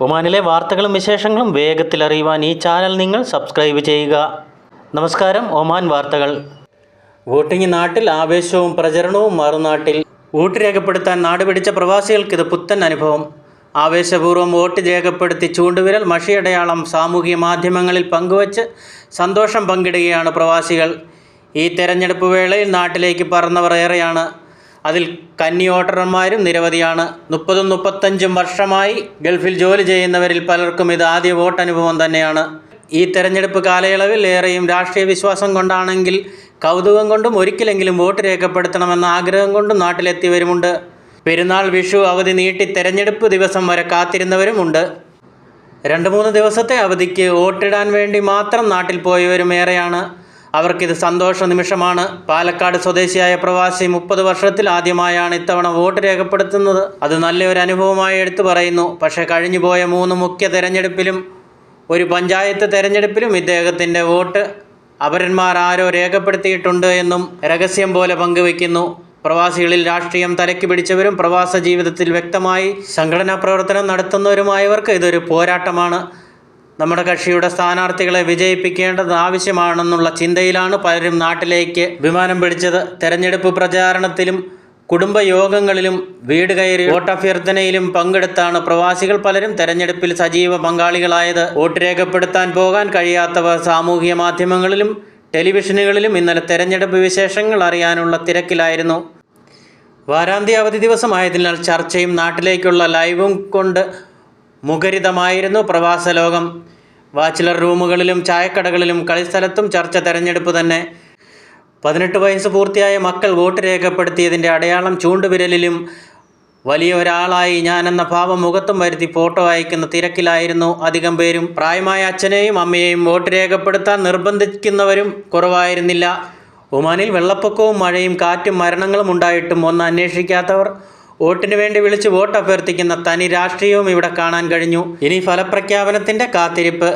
ഒമാനിലെ വാർത്തകളും വിശേഷങ്ങളും വേഗത്തിൽ അറിയുവാൻ ഈ ചാനൽ നിങ്ങൾ സബ്സ്ക്രൈബ് ചെയ്യുക. നമസ്കാരം. ഒമാൻ വാർത്തകൾ. വോട്ടിംഗ് നാട്ടിൽ ആവേശവും പ്രചരണവും മറുനാട്ടിൽ. വോട്ട് രേഖപ്പെടുത്താൻ നാടുപിടിച്ച പ്രവാസികൾക്കിത് പുത്തൻ അനുഭവം. ആവേശപൂർവ്വം വോട്ട് രേഖപ്പെടുത്തി ചൂണ്ടുവിരൽ മഷിയടയാളം സാമൂഹിക മാധ്യമങ്ങളിൽ പങ്കുവച്ച് സന്തോഷം പങ്കിടുകയാണ് പ്രവാസികൾ. ഈ തെരഞ്ഞെടുപ്പ് വേളയിൽ നാട്ടിലേക്ക് പറന്നവർ ഏറെയാണ്. അതിൽ കന്നി വോട്ടർമാരും നിരവധിയാണ്. 30-35 വർഷമായി ഗൾഫിൽ ജോലി ചെയ്യുന്നവരിൽ പലർക്കും ഇത് ആദ്യ വോട്ടനുഭവം തന്നെയാണ്. ഈ തെരഞ്ഞെടുപ്പ് കാലയളവിൽ ഏറെയും രാഷ്ട്രീയ വിശ്വാസം കൊണ്ടാണെങ്കിൽ കൗതുകം കൊണ്ടും ഒരിക്കലെങ്കിലും വോട്ട് രേഖപ്പെടുത്തണമെന്ന ആഗ്രഹം കൊണ്ടും നാട്ടിലെത്തിയവരുമുണ്ട്. പെരുന്നാൾ, വിഷു അവധി നീട്ടി തെരഞ്ഞെടുപ്പ് ദിവസം വരെ കാത്തിരുന്നവരുമുണ്ട്. 2-3 ദിവസത്തെ അവധിക്ക് വോട്ടിടാൻ വേണ്ടി മാത്രം നാട്ടിൽ പോയവരും ഏറെയാണ്. അവർക്കിത് സന്തോഷ നിമിഷമാണ്. പാലക്കാട് സ്വദേശിയായ പ്രവാസി 30 വർഷത്തിൽ ആദ്യമായാണ് ഇത്തവണ വോട്ട് രേഖപ്പെടുത്തുന്നത്. അത് നല്ലൊരു അനുഭവമായി എടുത്തു പറയുന്നു. പക്ഷേ കഴിഞ്ഞുപോയ 3 മുഖ്യ തെരഞ്ഞെടുപ്പിലും ഒരു പഞ്ചായത്ത് തെരഞ്ഞെടുപ്പിലും ഇദ്ദേഹത്തിൻ്റെ വോട്ട് അപരന്മാർ ആരോ രേഖപ്പെടുത്തിയിട്ടുണ്ട് എന്നും രഹസ്യം പോലെ പങ്കുവയ്ക്കുന്നു. പ്രവാസികളിൽ രാഷ്ട്രീയം തലയ്ക്ക് പിടിച്ചവരും പ്രവാസ ജീവിതത്തിൽ വ്യക്തമായി സംഘടനാ പ്രവർത്തനം നടത്തുന്നവരുമായവർക്ക് ഇതൊരു പോരാട്ടമാണ്. നമ്മുടെ കക്ഷിയുടെ സ്ഥാനാർത്ഥികളെ വിജയിപ്പിക്കേണ്ടത് ആവശ്യമാണെന്നുള്ള ചിന്തയിലാണ് പലരും നാട്ടിലേക്ക് വിമാനം പിടിച്ചത്. തെരഞ്ഞെടുപ്പ് പ്രചാരണത്തിലും കുടുംബയോഗങ്ങളിലും വീട് കയറി വോട്ടഭ്യർത്ഥനയിലും പങ്കെടുത്താണ് പ്രവാസികൾ പലരും തെരഞ്ഞെടുപ്പിൽ സജീവ പങ്കാളികളായത്. വോട്ട് രേഖപ്പെടുത്താൻ പോകാൻ കഴിയാത്തവർ സാമൂഹിക മാധ്യമങ്ങളിലും ടെലിവിഷനുകളിലും ഇന്നലെ തെരഞ്ഞെടുപ്പ് വിശേഷങ്ങൾ അറിയാനുള്ള തിരക്കിലായിരുന്നു. വാരാന്ത്യ അവധി ദിവസമായതിനാൽ ചർച്ചയും നാട്ടിലേക്കുള്ള ലൈവും കൊണ്ട് മുഖരിതമായിരുന്നു പ്രവാസ ലോകം. ബാച്ചിലർ റൂമുകളിലും ചായക്കടകളിലും കളിസ്ഥലത്തും ചർച്ച തെരഞ്ഞെടുപ്പ് തന്നെ. 18 വയസ്സ് പൂർത്തിയായ മക്കൾ വോട്ട് രേഖപ്പെടുത്തിയതിൻ്റെ അടയാളം ചൂണ്ടുവിരലിലും വലിയ ഒരാളായി ഞാനെന്ന ഭാവം മുഖത്തും വരുത്തി ഫോട്ടോ അയക്കുന്ന തിരക്കിലായിരുന്നു അധികം പേരും. പ്രായമായ അച്ഛനെയും അമ്മയെയും വോട്ട് രേഖപ്പെടുത്താൻ നിർബന്ധിക്കുന്നവരും കുറവായിരുന്നില്ല. ഒമാനിൽ വെള്ളപ്പൊക്കവും മഴയും കാറ്റും മരണങ്ങളും ഉണ്ടായിട്ടും ഒന്ന് അന്വേഷിക്കാത്തവർ, വോട്ടിന് വേണ്ടി വിളിച്ച് വോട്ട് അഭ്യർത്ഥിക്കുന്ന തനി രാഷ്ട്രീയവും ഇവിടെ കാണാൻ കഴിഞ്ഞു. ഇനി ഫലപ്രഖ്യാപനത്തിൻ്റെ കാത്തിരിപ്പ്.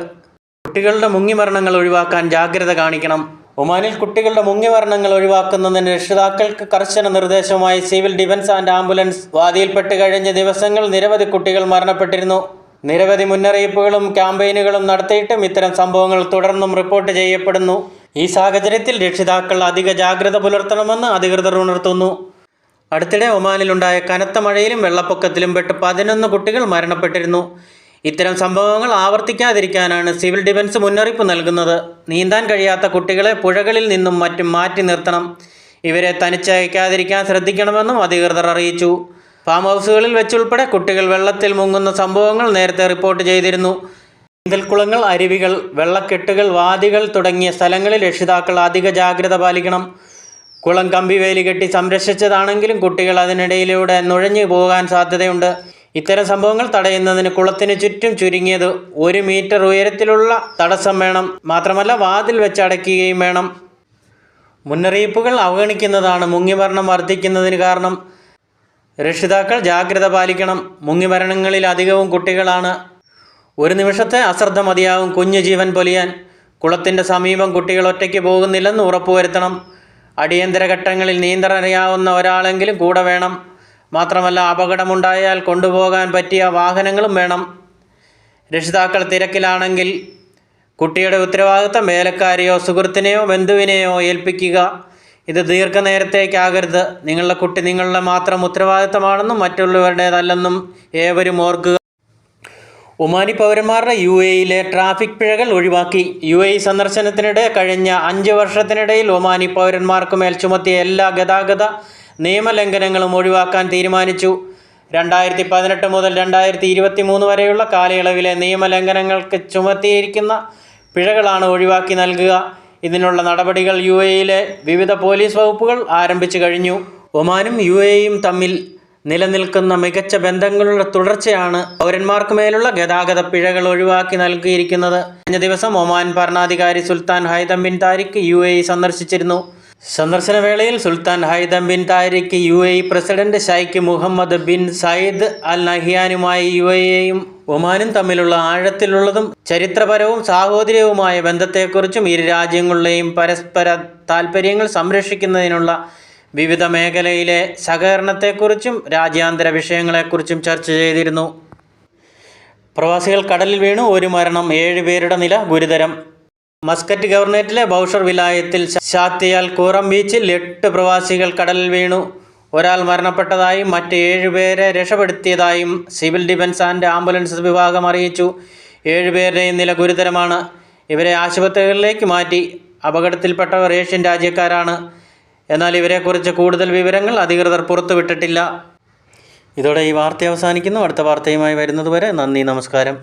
കുട്ടികളുടെ മുങ്ങിമരണങ്ങൾ ഒഴിവാക്കാൻ ജാഗ്രത കാണിക്കണം. ഒമാനിൽ കുട്ടികളുടെ മുങ്ങിമരണങ്ങൾ ഒഴിവാക്കുന്നതിന് രക്ഷിതാക്കൾക്ക് കർശന നിർദ്ദേശവുമായി സിവിൽ ഡിഫൻസ് ആൻഡ് ആംബുലൻസ്. വാദിയിൽപ്പെട്ട് കഴിഞ്ഞ ദിവസങ്ങൾ നിരവധി കുട്ടികൾ മരണപ്പെട്ടിരുന്നു. നിരവധി മുന്നറിയിപ്പുകളും ക്യാമ്പയിനുകളും നടത്തിയിട്ടും ഇത്തരം സംഭവങ്ങൾ തുടർന്നും റിപ്പോർട്ട് ചെയ്യപ്പെടുന്നു. ഈ സാഹചര്യത്തിൽ രക്ഷിതാക്കൾ അധിക ജാഗ്രത പുലർത്തണമെന്ന് അധികൃതർ ഉണർത്തുന്നു. അടുത്തിടെ ഒമാനിലുണ്ടായ കനത്ത മഴയിലും വെള്ളപ്പൊക്കത്തിലും പെട്ട് 11 കുട്ടികൾ മരണപ്പെട്ടിരുന്നു. ഇത്തരം സംഭവങ്ങൾ ആവർത്തിക്കാതിരിക്കാനാണ് സിവിൽ ഡിഫൻസ് മുന്നറിയിപ്പ് നൽകുന്നത്. നീന്താൻ കഴിയാത്ത കുട്ടികളെ പുഴകളിൽ നിന്നും മറ്റും മാറ്റി നിർത്തണം. ഇവരെ തനിച്ചയക്കാതിരിക്കാൻ ശ്രദ്ധിക്കണമെന്നും അധികൃതർ അറിയിച്ചു. ഫാം ഹൗസുകളിൽ വെച്ചുൾപ്പെടെ കുട്ടികൾ വെള്ളത്തിൽ മുങ്ങുന്ന സംഭവങ്ങൾ നേരത്തെ റിപ്പോർട്ട് ചെയ്തിരുന്നു. നീന്തൽക്കുളങ്ങൾ, അരുവികൾ, വെള്ളക്കെട്ടുകൾ, വാദികൾ തുടങ്ങിയ സ്ഥലങ്ങളിൽ രക്ഷിതാക്കൾ അധിക ജാഗ്രത പാലിക്കണം. കുളം കമ്പിവേലി കെട്ടി സംരക്ഷിച്ചതാണെങ്കിലും കുട്ടികൾ അതിനിടയിലൂടെ നുഴഞ്ഞു പോകാൻ സാധ്യതയുണ്ട്. ഇത്തരം സംഭവങ്ങൾ തടയുന്നതിന് കുളത്തിന് ചുറ്റും ചുരുങ്ങിയത് 1 മീറ്റർ ഉയരത്തിലുള്ള തടസ്സം വേണം. മാത്രമല്ല വാതിൽ വെച്ചടയ്ക്കുകയും വേണം. മുന്നറിയിപ്പുകൾ അവഗണിക്കുന്നതാണ് മുങ്ങിമരണം വർദ്ധിക്കുന്നതിന് കാരണം. രക്ഷിതാക്കൾ ജാഗ്രത പാലിക്കണം. മുങ്ങിമരണങ്ങളിൽ അധികവും കുട്ടികളാണ്. ഒരു നിമിഷത്തെ അശ്രദ്ധ മതിയാവും കുഞ്ഞു ജീവൻ പൊലിയാൻ. കുളത്തിൻ്റെ സമീപം കുട്ടികൾ ഒറ്റയ്ക്ക് പോകുന്നില്ലെന്ന് ഉറപ്പുവരുത്തണം. അടിയന്തര ഘട്ടങ്ങളിൽ നീന്തൽ അറിയാവുന്ന ഒരാളെങ്കിലും കൂടെ വേണം. മാത്രമല്ല അപകടമുണ്ടായാൽ കൊണ്ടുപോകാൻ പറ്റിയ വാഹനങ്ങളും വേണം. രക്ഷിതാക്കൾ തിരക്കിലാണെങ്കിൽ കുട്ടിയുടെ ഉത്തരവാദിത്തം വേലക്കാരെയോ സുഹൃത്തിനെയോ ബന്ധുവിനെയോ ഏൽപ്പിക്കുക. ഇത് ദീർഘനേരത്തേക്കാകരുത്. നിങ്ങളുടെ കുട്ടി നിങ്ങളുടെ മാത്രം ഉത്തരവാദിത്തമാണെന്നും മറ്റുള്ളവരുടേതല്ലെന്നും ഏവരും ഓർക്കുക. ഒമാനി പൗരന്മാരുടെ UAE-യിലെ ട്രാഫിക് പിഴകൾ ഒഴിവാക്കി. UAE സന്ദർശനത്തിനിടെ കഴിഞ്ഞ 5 വർഷത്തിനിടയിൽ ഒമാനി പൗരന്മാർക്ക് മേൽ ചുമത്തിയ എല്ലാ ഗതാഗത നിയമലംഘനങ്ങളും ഒഴിവാക്കാൻ തീരുമാനിച്ചു. 2018 മുതൽ 2023 വരെയുള്ള കാലയളവിലെ നിയമലംഘനങ്ങൾക്ക് ചുമത്തിയിരിക്കുന്ന പിഴകളാണ് ഒഴിവാക്കി നൽകുക. ഇതിനുള്ള നടപടികൾ UAE-യിലെ വിവിധ പോലീസ് വകുപ്പുകൾ ആരംഭിച്ചു കഴിഞ്ഞു. ഒമാനും UAE-യും തമ്മിൽ നിലനിൽക്കുന്ന മികച്ച ബന്ധങ്ങളുടെ തുടർച്ചയാണ് പൗരന്മാർക്ക് മേലുള്ള ഗതാഗത പിഴകൾ ഒഴിവാക്കി നൽകിയിരിക്കുന്നത്. കഴിഞ്ഞ ദിവസം ഒമാൻ ഭരണാധികാരി Sultan Haitham bin Tariq UAE സന്ദർശിച്ചിരുന്നു. സന്ദർശന വേളയിൽ Sultan Haitham bin Tariq UAE president Sheikh Mohamed bin Zayed Al നഹിയാനുമായി UAE-യും ഒമാനും തമ്മിലുള്ള ആഴത്തിലുള്ളതും ചരിത്രപരവും സാഹോദര്യവുമായ ബന്ധത്തെക്കുറിച്ചും ഇരു രാജ്യങ്ങളുടെയും പരസ്പര താൽപ്പര്യങ്ങൾ സംരക്ഷിക്കുന്നതിനുള്ള വിവിധ മേഖലയിലെ സഹകരണത്തെക്കുറിച്ചും രാജ്യാന്തര വിഷയങ്ങളെക്കുറിച്ചും ചർച്ച ചെയ്തിരുന്നു. പ്രവാസികൾ കടലിൽ വീണു, ഒരു മരണം, 7 പേരുടെ നില ഗുരുതരം. മസ്കറ്റ് ഗവർണറേറ്റിലെ ബൗഷർ വിലായത്തിൽ ഷാത്തിയാൽ കൂറം ബീച്ചിൽ 8 പ്രവാസികൾ കടലിൽ വീണു. ഒരാൾ മരണപ്പെട്ടതായും മറ്റ് 7 പേരെ രക്ഷപ്പെടുത്തിയതായും സിവിൽ ഡിഫൻസ് ആൻഡ് ആംബുലൻസ് വിഭാഗം അറിയിച്ചു. 7 പേരുടെയും നില ഗുരുതരമാണ്. ഇവരെ ആശുപത്രികളിലേക്ക് മാറ്റി. അപകടത്തിൽപ്പെട്ടവർ ഏഷ്യൻ രാജ്യക്കാരാണ്. എന്നാൽ ഇവരെക്കുറിച്ച് കൂടുതൽ വിവരങ്ങൾ അധികൃതർ പുറത്തുവിട്ടിട്ടില്ല. ഇതോടെ ഈ വാർത്ത അവസാനിക്കുന്നു. അടുത്ത വാർത്തയുമായി വരുന്നതുവരെ നന്ദി, നമസ്കാരം.